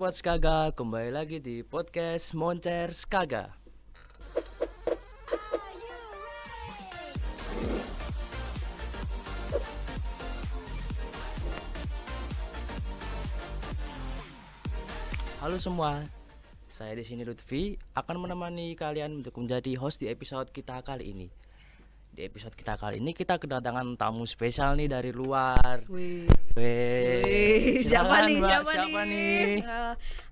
Sobat Skaga, kembali lagi di podcast Moncer Skaga. Halo semua, saya di sini Lutfi akan menemani kalian untuk menjadi host di episode kita kali ini. Di episode kita kali ini kita kedatangan tamu spesial nih dari luar. Wih, Silakan, siapa nih? Mbak, Siapa, siapa nih?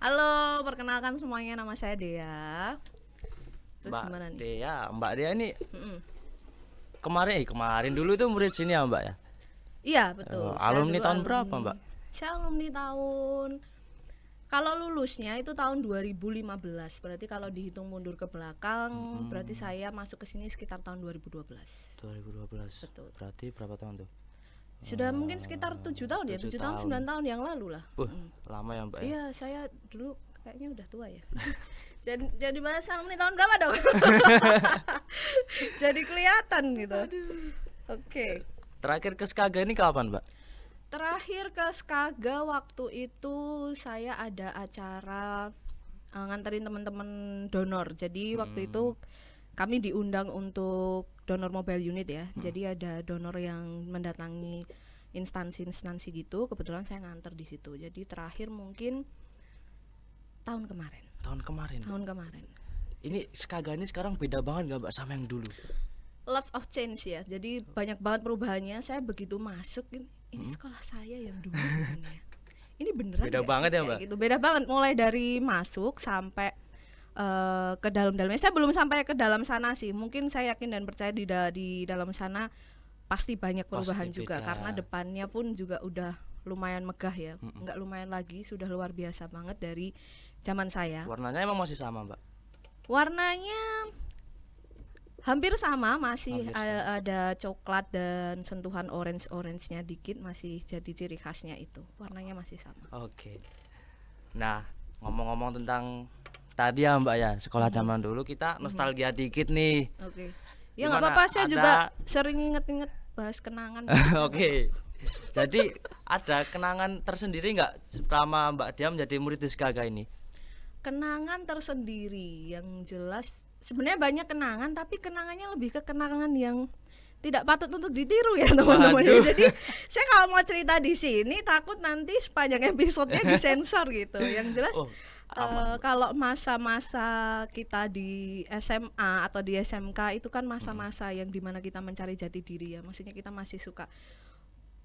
Halo, perkenalkan semuanya, nama saya Dea. Terus Mbak gimana nih? Dea, Mbak Dea ini Mm-mm. kemarin dulu tuh murid sini ya Mbak ya? Iya, betul. Saya Alumni dulu tahun berapa Mbak? Saya alumni tahun, kalau lulusnya itu tahun 2015. Berarti kalau dihitung mundur ke belakang, berarti saya masuk ke sini sekitar tahun 2012. 2012. Betul. Berarti berapa tahun tuh? Sudah mungkin sekitar 7 tahun ya, 7 tahun, 9 tahun yang lalu lah. Lama ya Mbak ya? Iya, saya dulu kayaknya udah tua ya. jadi bahasa alumni tahun berapa dong? Jadi kelihatan gitu. Oke. Terakhir ke Skaga ini kapan Mbak? Terakhir ke Skaga waktu itu saya ada acara nganterin teman-teman donor. Jadi waktu itu kami diundang untuk donor mobile unit ya. Jadi ada donor yang mendatangi instansi-instansi gitu. Kebetulan saya nganter di situ. Jadi terakhir mungkin tahun kemarin. Tahun kemarin. Tahun kemarin. Ini Skaga ini sekarang beda banget nggak Mbak sama yang dulu? Lots of change ya. Jadi banyak banget perubahannya. Saya begitu masuk ini sekolah saya yang dulu bukan ya. Ini beneran Beda gak banget sih? ya, Mbak? Kayak gitu. Beda banget mulai dari masuk sampai ke dalam-dalamnya. Saya belum sampai ke dalam sana sih. Mungkin saya yakin dan percaya di dalam sana pasti banyak perubahan Pasti juga beda. karena depannya pun juga udah lumayan megah ya. Enggak lumayan lagi, sudah luar biasa banget dari zaman saya. Warnanya emang masih sama Mbak? Warnanya hampir sama, masih Hampir sama. ada coklat dan sentuhan orange-nya dikit, masih jadi ciri khasnya itu. Warnanya masih sama. Oke. Nah, ngomong-ngomong tentang tadi ya Mbak ya, sekolah zaman dulu kita nostalgia dikit nih. Oke. Ya nggak Gimana? apa-apa, saya juga Ada- sering inget-inget bahas kenangan. Oke. Jadi ada kenangan tersendiri nggak selama Mbak Dia menjadi murid di Skaga ini? Kenangan tersendiri yang jelas sebenarnya banyak kenangan, tapi kenangannya lebih ke kenangan yang tidak patut untuk ditiru ya teman-teman. Waduh. Jadi saya kalau mau cerita di sini takut nanti sepanjang episodenya disensor gitu. Yang jelas Oh, aman, Bu. kalau masa-masa kita di SMA atau di SMK itu kan masa-masa yang dimana kita mencari jati diri ya. Maksudnya kita masih suka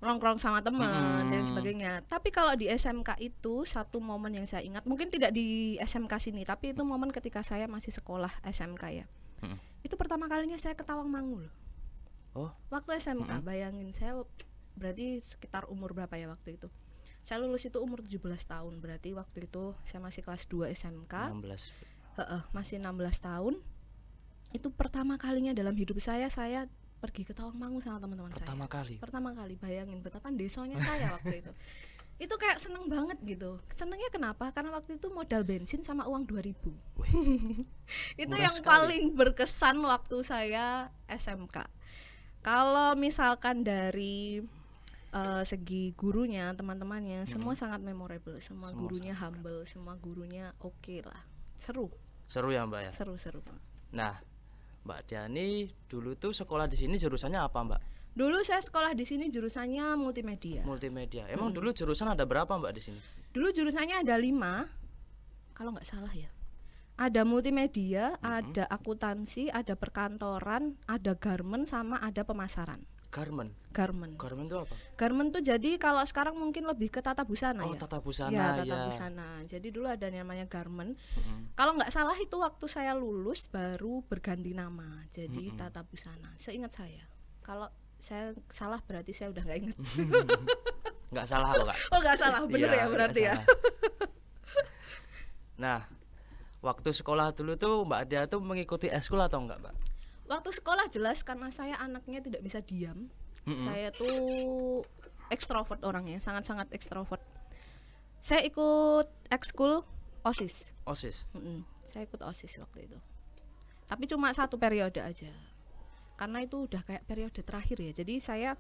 nongkrong sama teman dan sebagainya. Tapi kalau di SMK itu satu momen yang saya ingat, mungkin tidak di SMK sini, tapi itu momen ketika saya masih sekolah SMK ya. Itu pertama kalinya saya ke Tawangmangu loh. Oh, Waktu SMK, bayangin saya berarti sekitar umur berapa ya waktu itu? Saya lulus itu umur 17 tahun, berarti waktu itu saya masih kelas 2 SMK. 16. Masih 16 tahun. Itu pertama kalinya dalam hidup saya pergi ke Tawangmangu sama teman-teman saya. Pertama kali, bayangin betapa desanya saya waktu itu. Itu kayak seneng banget gitu. Senengnya kenapa? Karena waktu itu modal bensin sama uang 2000. Itu Murah yang sekali. paling berkesan waktu saya SMK. Kalau misalkan dari segi gurunya, teman-temannya, semua sangat memorable. Semua gurunya humble, semua gurunya oke lah. Seru Seru ya Mbak ya? Seru banget. Nah, Mbak Diani dulu tuh sekolah di sini jurusannya apa Mbak? Dulu saya sekolah di sini jurusannya multimedia. Multimedia. Emang dulu jurusan ada berapa Mbak di sini? Dulu jurusannya ada 5, kalau nggak salah ya. Ada multimedia, ada akuntansi, ada perkantoran, ada garment, sama ada pemasaran. Garment. Garment. Garment itu apa? Garment tuh jadi kalau sekarang mungkin lebih ke tata busana Oh, ya. tata busana Ya, ya. tata busana. Jadi dulu ada namanya garment. Kalau nggak salah itu waktu saya lulus baru berganti nama jadi tata busana. Seingat saya. Kalau saya salah berarti saya udah nggak ingat. Nggak salah kok Kak. Oh nggak salah, bener Iya, ya berarti nggak ya. salah. Nah, waktu sekolah dulu tuh Mbak Dia tuh mengikuti eskul atau enggak Mbak? Waktu sekolah jelas karena saya anaknya tidak bisa diam. Saya tuh ekstrovert orangnya, sangat-sangat ekstrovert. Saya ikut ekskul OSIS. OSIS. Saya ikut OSIS waktu itu. Tapi cuma 1 periode aja. Karena itu udah kayak periode terakhir ya. Jadi saya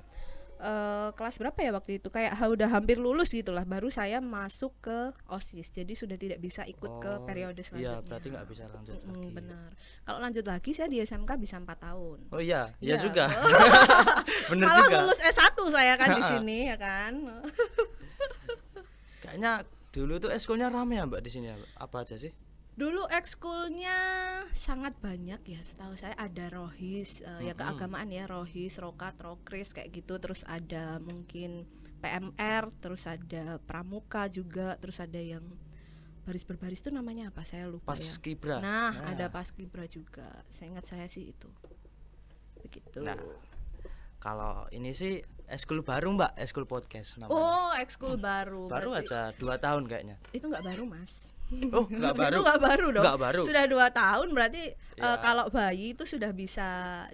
kelas berapa ya waktu itu, kayak udah hampir lulus gitulah, baru saya masuk ke OSIS, jadi sudah tidak bisa ikut ke periode Iya, selanjutnya. berarti nggak bisa lanjut lagi. Benar. Kalau lanjut lagi saya di SMK bisa 4 tahun. Oh iya, iya Iya, juga. Bener Malah juga. lulus S1 saya kan di sini ya kan. Kayaknya dulu tuh eskulnya rame ya Mbak di sini ya, Mbak? Apa aja sih? Dulu ekskulnya sangat banyak ya, setahu saya ada rohis, ya keagamaan ya, rohis, rokat, rokris kayak gitu, terus ada mungkin PMR, terus ada pramuka juga, terus ada yang baris berbaris itu namanya apa saya lupa Pas ya. Kibra. Nah, ada paskibra juga, saya ingat saya sih itu begitu. Nah, kalau ini sih eskul baru Mbak, eskul podcast namanya. Oh, ekskul baru. Baru Berarti aja 2 tahun kayaknya. itu nggak baru mas. Oh, nggak baru. Itu nggak baru dong. Nggak baru. Sudah 2 tahun berarti Ya. kalau bayi itu sudah bisa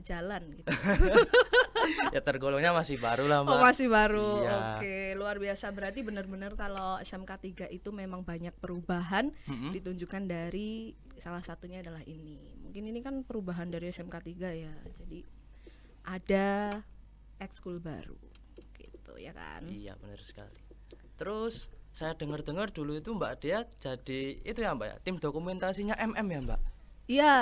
jalan gitu. Ya tergolongnya masih baru lah Mbak. Oh masih baru. Iya. Oke, luar biasa, berarti benar-benar kalau SMK 3 itu memang banyak perubahan ditunjukkan dari salah satunya adalah ini. Mungkin ini kan perubahan dari SMK 3 ya. Jadi ada ekskul baru gitu ya kan. Iya benar sekali. Terus saya dengar-dengar dulu itu Mbak Dea jadi itu ya Mbak ya, tim dokumentasinya MM ya Mbak. Iya,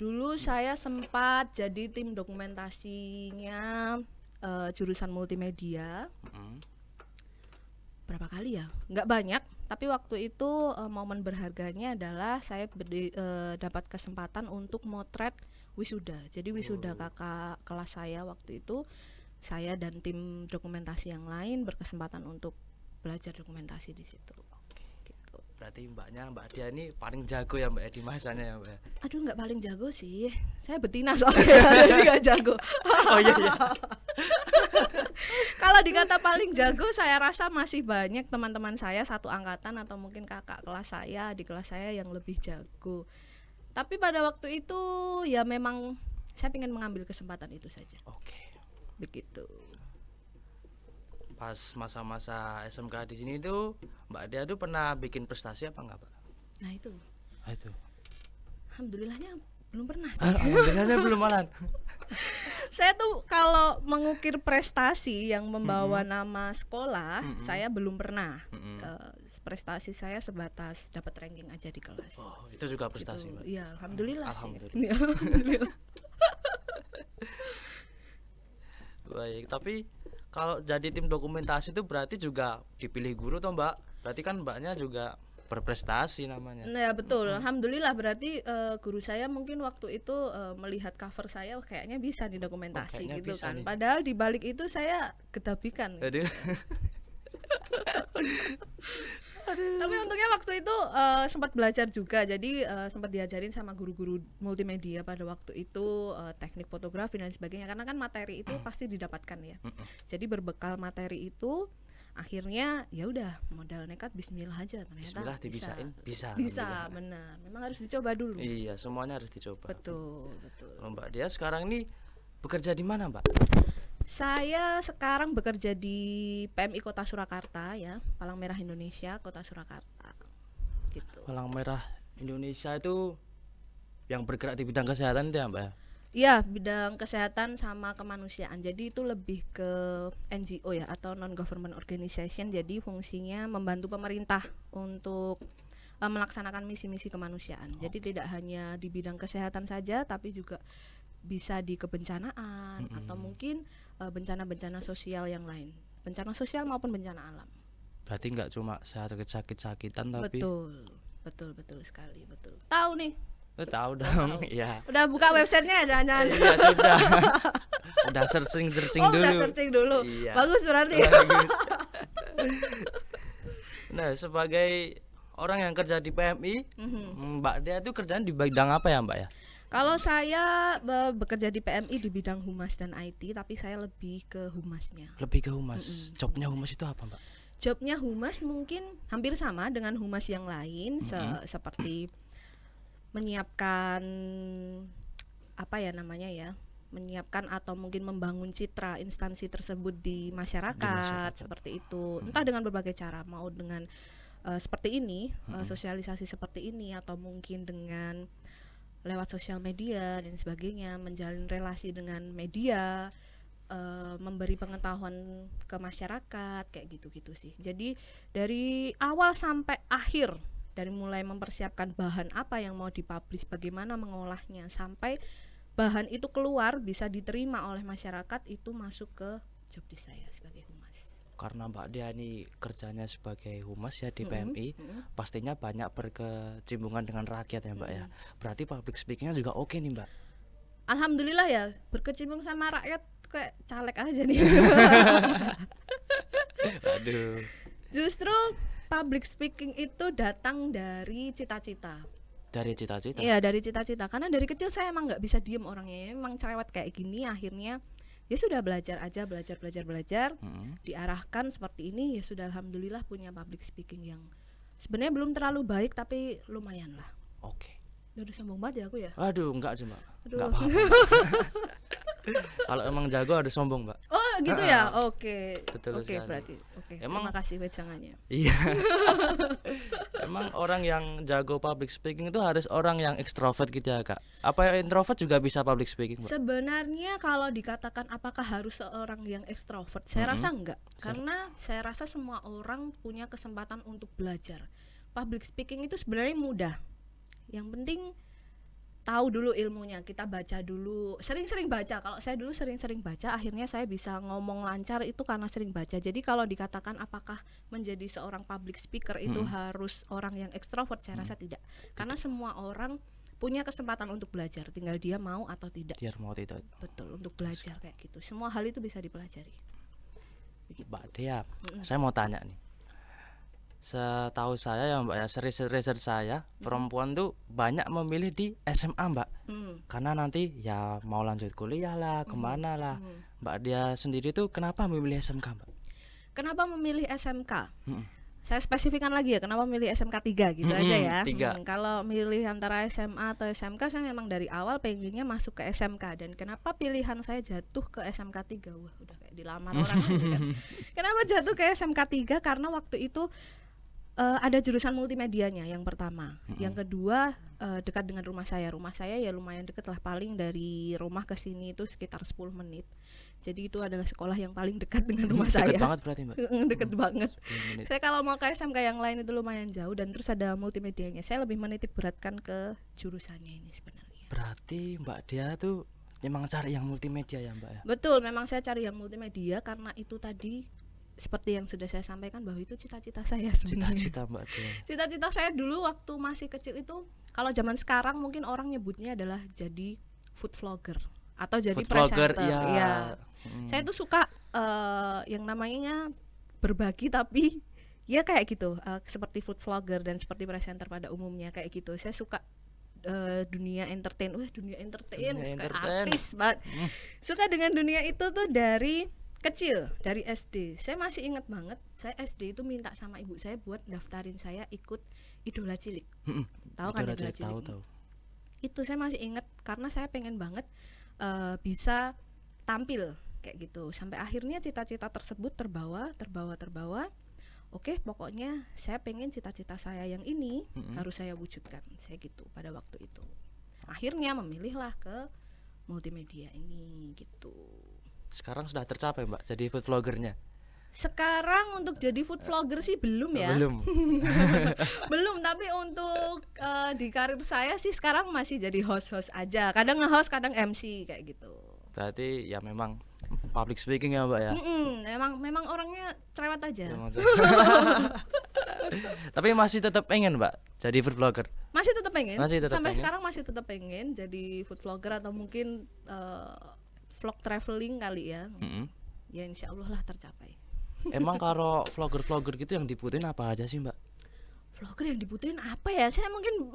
dulu saya sempat jadi tim dokumentasinya jurusan multimedia. Berapa kali ya? Nggak banyak, tapi waktu itu momen berharganya adalah saya dapat kesempatan untuk motret wisuda. Jadi wisuda kakak kelas saya waktu itu, saya dan tim dokumentasi yang lain berkesempatan untuk belajar dokumentasi di situ. Gitu. Berarti Mbak Dea ini paling jago ya Mbak ya di masanya ya Mbak ya. Aduh, nggak paling jago sih, saya betina soalnya, jadi nggak jago. Oh iya iya. Kalau dikata paling jago, saya rasa masih banyak teman-teman saya satu angkatan atau mungkin kakak kelas saya, adik kelas saya yang lebih jago. Tapi pada waktu itu ya memang saya ingin mengambil kesempatan itu saja. Oke. Begitu. Pas masa-masa SMK di sini tuh Mbak Dea tuh pernah bikin prestasi apa enggak Pak? Nah itu, Itu. alhamdulillahnya belum pernah sih. Alhamdulillahnya belum malan. Saya tuh kalau mengukir prestasi yang membawa nama sekolah, saya belum pernah. Prestasi saya sebatas dapat ranking aja di kelas. Oh, itu juga prestasi Mbak. Iya, alhamdulillah. Alhamdulillah. Sih. Alhamdulillah. Baik, tapi kalau jadi tim dokumentasi itu berarti juga dipilih guru toh Mbak? Berarti kan Mbaknya juga berprestasi namanya. Nah, ya betul. Alhamdulillah, berarti guru saya mungkin waktu itu melihat cover saya, "Wah, kayaknya bisa nih dokumentasi," kayaknya gitu bisa kan. nih. Padahal di balik itu saya ketabikan. Aduh. Tapi untungnya waktu itu sempat belajar juga. Jadi sempat diajarin sama guru-guru multimedia pada waktu itu teknik fotografi dan sebagainya. Karena kan materi itu pasti didapatkan ya. Jadi berbekal materi itu akhirnya ya udah modal nekat bismillah aja, ternyata Bismillah dibisain, bisa. Bisa, Alhamdulillah. benar. Memang harus dicoba dulu. Iya, semuanya harus dicoba. Betul, betul. Kalau Mbak Dea sekarang ini bekerja di mana Mbak? Saya sekarang bekerja di PMI Kota Surakarta ya, Palang Merah Indonesia Kota Surakarta. Gitu. Palang Merah Indonesia itu yang bergerak di bidang kesehatan itu ya Mbak? Iya, bidang kesehatan sama kemanusiaan. Jadi itu lebih ke NGO ya, atau non government organization. Jadi fungsinya membantu pemerintah untuk melaksanakan misi-misi kemanusiaan. Jadi tidak hanya di bidang kesehatan saja, tapi juga bisa di kebencanaan atau mungkin bencana-bencana sosial yang lain. Bencana sosial maupun bencana alam. Berarti nggak cuma sakit-sakitan tapi Betul sekali, betul. Tahu nih. tahu dong. Iya. Udah buka websitenya jangan-jangan. Iya sudah. Udah searching Oh, dulu. udah searching dulu. Iya. Bagus berarti. Bagus. Nah, sebagai orang yang kerja di PMI, Mbak Dea itu kerjaan di bidang apa ya Mbak ya? Kalau saya bekerja di PMI di bidang humas dan IT, tapi saya lebih ke humasnya. Lebih ke humas. Jobnya humas itu apa Mbak? Jobnya humas mungkin hampir sama dengan humas yang lain, seperti menyiapkan apa ya namanya ya, menyiapkan atau mungkin membangun citra instansi tersebut di masyarakat. Seperti itu. Entah dengan berbagai cara, mau dengan seperti ini, sosialisasi seperti ini, atau mungkin dengan lewat sosial media dan sebagainya, menjalin relasi dengan media, memberi pengetahuan ke masyarakat kayak gitu-gitu sih. Jadi dari awal sampai akhir, dari mulai mempersiapkan bahan apa yang mau dipublish, bagaimana mengolahnya, sampai bahan itu keluar bisa diterima oleh masyarakat, itu masuk ke job desk saya sebagai humas. Karena Mbak Dia ini kerjanya sebagai humas ya di Mm-mm, PMI, mm-mm. pastinya banyak berkecimpungan dengan rakyat ya Mbak ya. Berarti public speakingnya juga oke nih Mbak. Alhamdulillah ya, berkecimpung sama rakyat kayak caleg aja nih. Aduh. Justru public speaking itu datang dari cita-cita. Dari cita-cita. Iya, dari cita-cita. Karena dari kecil saya emang nggak bisa diem orangnya, emang cerewet kayak gini. Akhirnya ya sudah belajar aja, belajar, Mm-mm. diarahkan seperti ini. Ya sudah, alhamdulillah punya public speaking yang sebenarnya belum terlalu baik tapi lumayan lah. Oke. Udah sombong banget ya aku ya. Aduh, enggak sih Mbak. Aduh. Enggak apa-apa. Kalau emang jago harus sombong Mbak. Oh gitu ya. Oke. Betul Oke sekali. berarti. Oke. Emang- Terima kasih wejangannya. Iya. Emang orang yang jago public speaking itu harus orang yang ekstrovert gitu ya Kak? Apa introvert juga bisa public speaking Mbak? Sebenarnya kalau dikatakan apakah harus seorang yang ekstrovert, saya rasa enggak. Karena saya rasa semua orang punya kesempatan untuk belajar. Public speaking itu sebenarnya mudah. Yang penting tahu dulu ilmunya, kita baca dulu, sering-sering baca. Kalau saya dulu sering-sering baca, akhirnya saya bisa ngomong lancar itu karena sering baca. Jadi kalau dikatakan apakah menjadi seorang public speaker itu harus orang yang ekstrovert, saya rasa tidak. Karena semua orang punya kesempatan untuk belajar, tinggal dia mau atau tidak. Biar mau tidak. Betul, untuk belajar kayak gitu. Semua hal itu bisa dipelajari. Mbak Dea, saya mau tanya nih. Setahu saya ya Mbak ya, research saya, perempuan tuh banyak memilih di SMA Mbak. Karena nanti ya mau lanjut kuliah lah, kemana lah. Mbak Dea sendiri tuh kenapa memilih SMK Mbak? Kenapa memilih SMK? Mm-mm. Saya spesifikkan lagi ya, kenapa milih SMK 3 gitu aja ya. 3. Kalau milih antara SMA atau SMK, saya memang dari awal pengennya masuk ke SMK. Dan kenapa pilihan saya jatuh ke SMK 3? Wah, udah kayak dilamar orang aja kan. Kenapa jatuh ke SMK 3? Karena waktu itu ada jurusan multimedianya yang pertama. Yang kedua dekat dengan rumah saya. Rumah saya ya lumayan dekat lah, paling dari rumah ke sini itu sekitar 10 menit. Jadi itu adalah sekolah yang paling dekat dengan rumah saya. Deket banget berarti Mbak. Deket banget. 10 menit. Saya kalau mau ke SMK yang lain itu lumayan jauh, dan terus ada multimedianya. Saya lebih menitik beratkan ke jurusannya ini sebenarnya. Berarti Mbak Dea tuh memang cari yang multimedia ya Mbak ya? Betul, memang saya cari yang multimedia karena itu tadi seperti yang sudah saya sampaikan bahwa itu cita-cita saya sebenarnya. Cita-cita Mbak Dea. Cita-cita saya dulu waktu masih kecil itu, kalau zaman sekarang mungkin orang nyebutnya adalah jadi food vlogger atau jadi Food vlogger, presenter. iya. Ya. Saya tuh suka yang namanya berbagi, tapi ya kayak gitu, seperti food vlogger dan seperti presenter pada umumnya kayak gitu. Saya suka dunia entertain. Dunia entertain, Dunia suka entertain. artis banget. Suka dengan dunia itu tuh dari kecil, dari SD. Saya masih ingat banget, saya SD itu minta sama ibu saya buat daftarin saya ikut Idola Cilik. Tahu kan Idola Cilik? Tahu. Itu saya masih ingat karena saya pengen banget bisa tampil kayak gitu. Sampai akhirnya cita-cita tersebut terbawa. Oke, pokoknya saya pengen cita-cita saya yang ini harus saya wujudkan. Saya gitu pada waktu itu. Akhirnya memilihlah ke multimedia ini gitu. Sekarang sudah tercapai Mbak jadi food vloggernya? Sekarang untuk jadi food vlogger sih belum ya. Belum. Belum, tapi untuk di karir saya sih sekarang masih jadi host-host aja. Kadang nge-host, kadang MC kayak gitu. Berarti ya memang public speaking ya Mbak ya? Memang orangnya cerewet aja. Memang Tapi masih tetap pengen Mbak jadi food vlogger? Masih tetap pengen. Masih tetap Sampai pengen? sekarang masih tetap pengen jadi food vlogger atau mungkin vlog traveling kali ya. Ya insya Allah lah tercapai. Emang kalau vlogger-vlogger gitu yang dibutuhin apa aja sih Mbak? Vlogger yang dibutuhin apa ya? Saya mungkin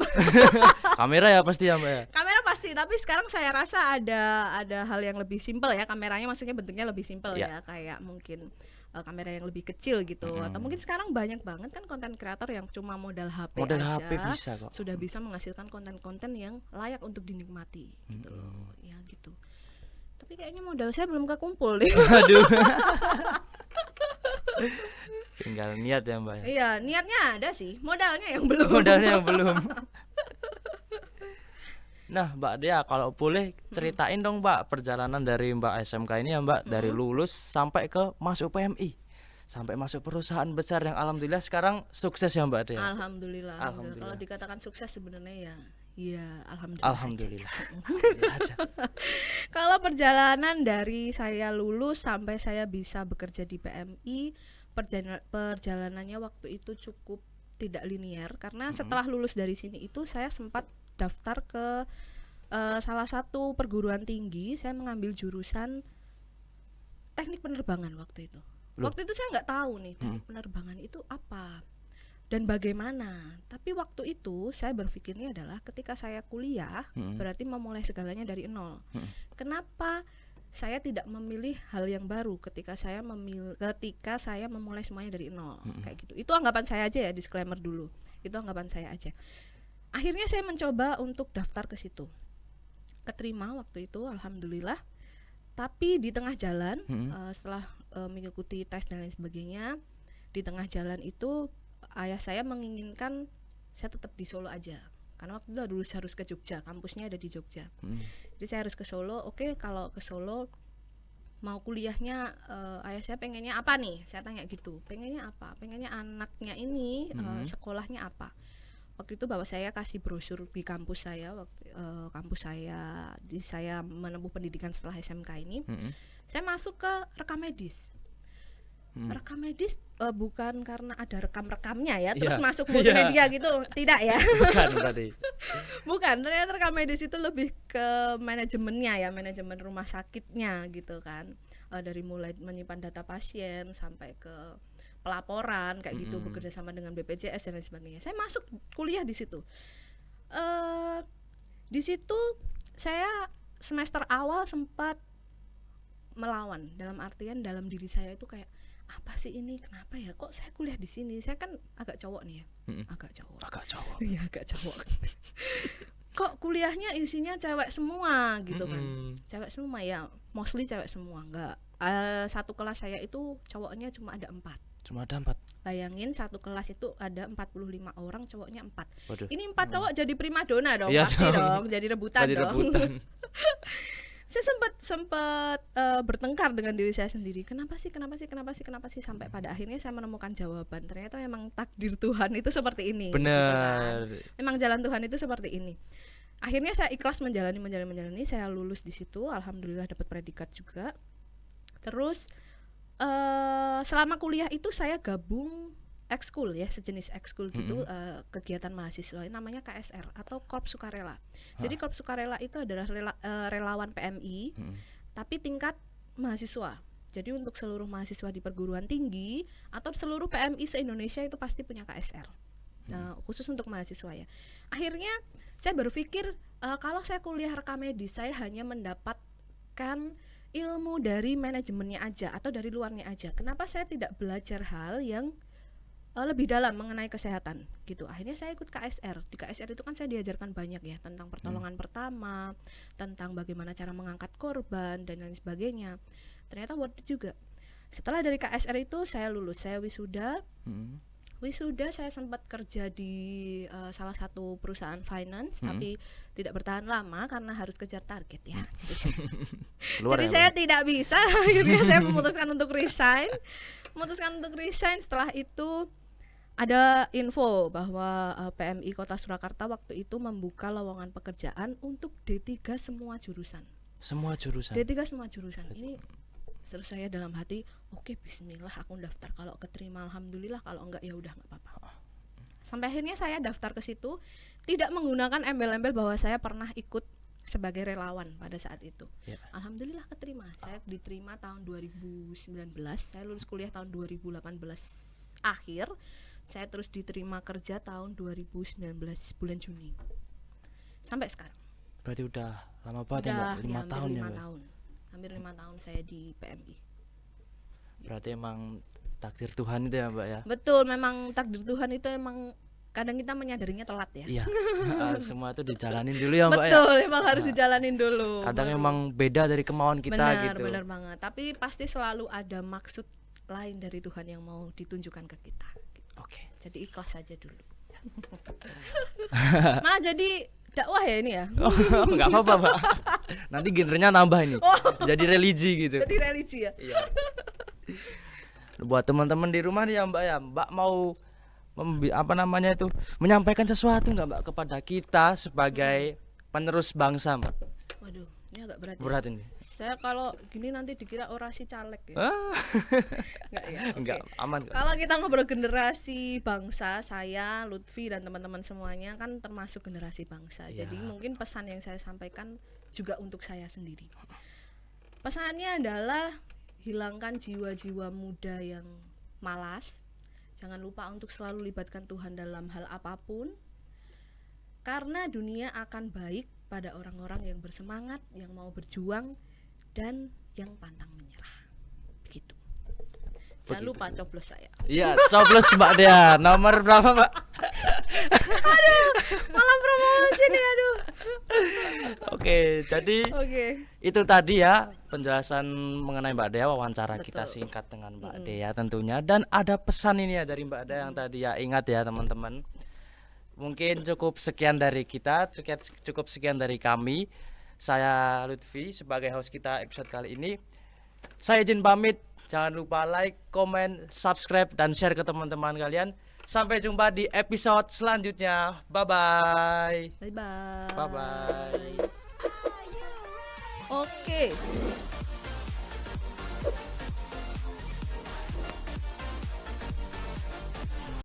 Kamera ya pasti ya Mbak ya? kamera pasti, tapi sekarang saya rasa ada hal yang lebih simpel ya, kameranya maksudnya bentuknya lebih simpel ya, kayak mungkin kamera yang lebih kecil gitu. Atau mungkin sekarang banyak banget kan konten kreator yang cuma modal HP Modal aja HP bisa kok. sudah bisa menghasilkan konten-konten yang layak untuk dinikmati gitu loh. Ya gitu. Tapi kayaknya modal saya belum kekumpul deh. Aduh. Tinggal niat ya Mbak ya? Iya, niatnya ada sih, modalnya yang belum. Modalnya yang belum. Nah, Mbak Dea, kalau boleh ceritain dong Mbak perjalanan dari Mbak SMK ini ya Mbak, dari lulus sampai ke masuk PMI, sampai masuk perusahaan besar yang alhamdulillah sekarang sukses ya Mbak Dea. Alhamdulillah, alhamdulillah. Kalau Alhamdulillah. dikatakan sukses sebenarnya ya alhamdulillah aja. Alhamdulillah. Alhamdulillah aja. Kalau perjalanan dari saya lulus sampai saya bisa bekerja di PMI, perjalanannya waktu itu cukup tidak linear karena setelah lulus dari sini itu saya sempat daftar ke salah satu perguruan tinggi. Saya mengambil jurusan teknik penerbangan waktu itu. Loh. Waktu itu saya nggak tahu nih teknik penerbangan itu apa dan bagaimana. Tapi waktu itu saya berpikirnya adalah ketika saya kuliah berarti memulai segalanya dari nol. Kenapa saya tidak memilih hal yang baru ketika saya memulai semuanya dari nol kayak gitu. Itu anggapan saya aja ya, disclaimer dulu. Itu anggapan saya aja. Akhirnya saya mencoba untuk daftar ke situ. Keterima waktu itu alhamdulillah. Tapi di tengah jalan setelah mengikuti tes dan lain sebagainya, di tengah jalan itu ayah saya menginginkan saya tetap di Solo aja. Karena waktu itu dulu harus ke Jogja, kampusnya ada di Jogja. Jadi saya harus ke Solo. Oke, kalau ke Solo mau kuliahnya ayah saya pengennya apa nih? Saya tanya gitu. Pengennya apa? Pengennya anaknya ini sekolahnya apa? Waktu itu bapak saya kasih brosur di kampus saya, saya menempuh pendidikan setelah SMK ini. Saya masuk ke rekam medis. Rekam medis bukan karena ada rekam-rekamnya ya, terus masuk multimedia gitu, tidak ya. Bukan berarti. Bukan, ternyata rekam medis itu lebih ke manajemennya ya, manajemen rumah sakitnya gitu kan. Dari mulai menyimpan data pasien sampai ke pelaporan kayak gitu, bekerja sama dengan BPJS dan lain sebagainya. Saya masuk kuliah di situ. Di situ saya semester awal sempat melawan, dalam artian dalam diri saya itu kayak apa sih ini, kenapa ya kok saya kuliah di sini? Saya kan agak cowok nih ya, agak cowok. Iya, agak cowok. Kok kuliahnya isinya cewek semua gitu kan? Cewek semua ya, mostly cewek semua, enggak. Satu kelas saya itu cowoknya cuma ada 4. Cuma ada 4. Bayangin satu kelas itu ada 45 orang, cowoknya 4. Waduh. Ini 4 cowok jadi primadona dong, Iya pasti dong. dong, jadi rebutan Jadi dong. rebutan. Saya sempat bertengkar dengan diri saya sendiri. Kenapa sih sampai pada akhirnya saya menemukan jawaban. Ternyata memang takdir Tuhan itu seperti ini. Gitu Benar. kan. Memang jalan Tuhan itu seperti ini. Akhirnya saya ikhlas menjalani. Saya lulus di situ. Alhamdulillah dapat predikat juga. Terus selama kuliah itu saya gabung ekskul ya, sejenis ekskul gitu, kegiatan mahasiswa namanya KSR atau Korps Sukarela. Jadi Korps Sukarela itu adalah relawan PMI tapi tingkat mahasiswa. Jadi untuk seluruh mahasiswa di perguruan tinggi atau seluruh PMI se-Indonesia itu pasti punya KSR. Khusus untuk mahasiswa ya. Akhirnya saya berpikir kalau saya kuliah rekam medis saya hanya mendapatkan ilmu dari manajemennya aja atau dari luarnya aja. Kenapa saya tidak belajar hal yang lebih dalam mengenai kesehatan gitu. Akhirnya saya ikut KSR. Di KSR itu kan saya diajarkan banyak ya tentang pertolongan pertama, tentang bagaimana cara mengangkat korban dan lain sebagainya. Ternyata worth it juga. Setelah dari KSR itu saya lulus, saya wisuda. Wisuda saya sempat kerja di salah satu perusahaan finance, tapi tidak bertahan lama karena harus kejar target ya. Jadi saya tidak bisa. Akhirnya saya memutuskan untuk resign. Setelah itu ada info bahwa PMI Kota Surakarta waktu itu membuka lowongan pekerjaan untuk D3 semua jurusan. D3 semua jurusan. Ini terus saya dalam hati, oke, bismillah aku daftar, kalau keterima alhamdulillah, kalau enggak ya udah enggak apa-apa. Sampai akhirnya saya daftar ke situ tidak menggunakan embel-embel bahwa saya pernah ikut sebagai relawan pada saat itu. Alhamdulillah keterima. Saya diterima tahun 2019. Saya lulus kuliah tahun 2018 akhir. Saya terus diterima kerja tahun 2019 bulan Juni. Sampai sekarang. Berarti udah lama banget ya, 5 tahun ya. Hampir 5 tahun saya di PMI. Berarti emang takdir Tuhan itu ya Mbak ya. Betul, memang takdir Tuhan itu emang kadang kita menyadarinya telat ya. Iya. Semua itu dijalanin dulu ya Mbak. Betul, emang harus dijalanin dulu. Kadang emang beda dari kemauan kita gitu. Benar banget. Tapi pasti selalu ada maksud lain dari Tuhan yang mau ditunjukkan ke kita. Oke. Jadi ikhlas saja dulu. Jadi dakwah ya ini ya. Oh, nggak apa-apa, Mbak. Nanti genrenya nambah ini. Jadi religi gitu. Jadi religi ya. Iya. Buat teman-teman di rumah nih ya Mbak ya, Mbak mau menyampaikan sesuatu nggak Mbak kepada kita sebagai penerus bangsa Mbak? Waduh, ini agak berat. Berat ini. Saya kalau gini nanti dikira orasi caleg ya. Enggak ya. Enggak, aman kok. Kalau kita ngobrol generasi bangsa, saya, Lutfi dan teman-teman semuanya kan termasuk generasi bangsa. Iya. Jadi mungkin pesan yang saya sampaikan juga untuk saya sendiri. Pesannya adalah hilangkan jiwa-jiwa muda yang malas. Jangan lupa untuk selalu libatkan Tuhan dalam hal apapun. Karena dunia akan baik pada orang-orang yang bersemangat, yang mau berjuang dan yang pantang menyerah. Begitu. Jangan Begitu. lupa coblos saya. Iya, coblos Mbak Dea. Nomor berapa Mbak? Malam promosi nih, aduh. Oke, jadi Oke. itu tadi ya penjelasan mengenai Mbak Dea, wawancara kita Betul. singkat dengan Mbak Dea tentunya. Dan ada pesan ini ya dari Mbak Dea yang tadi ya, ingat ya teman-teman. Mungkin cukup sekian dari kita, cukup sekian dari kami. Saya Lutfi sebagai host kita episode kali ini. Saya izin pamit. Jangan lupa like, comment, subscribe, dan share ke teman-teman kalian. Sampai jumpa di episode selanjutnya. Bye-bye. Bye-bye. Bye-bye. Oke.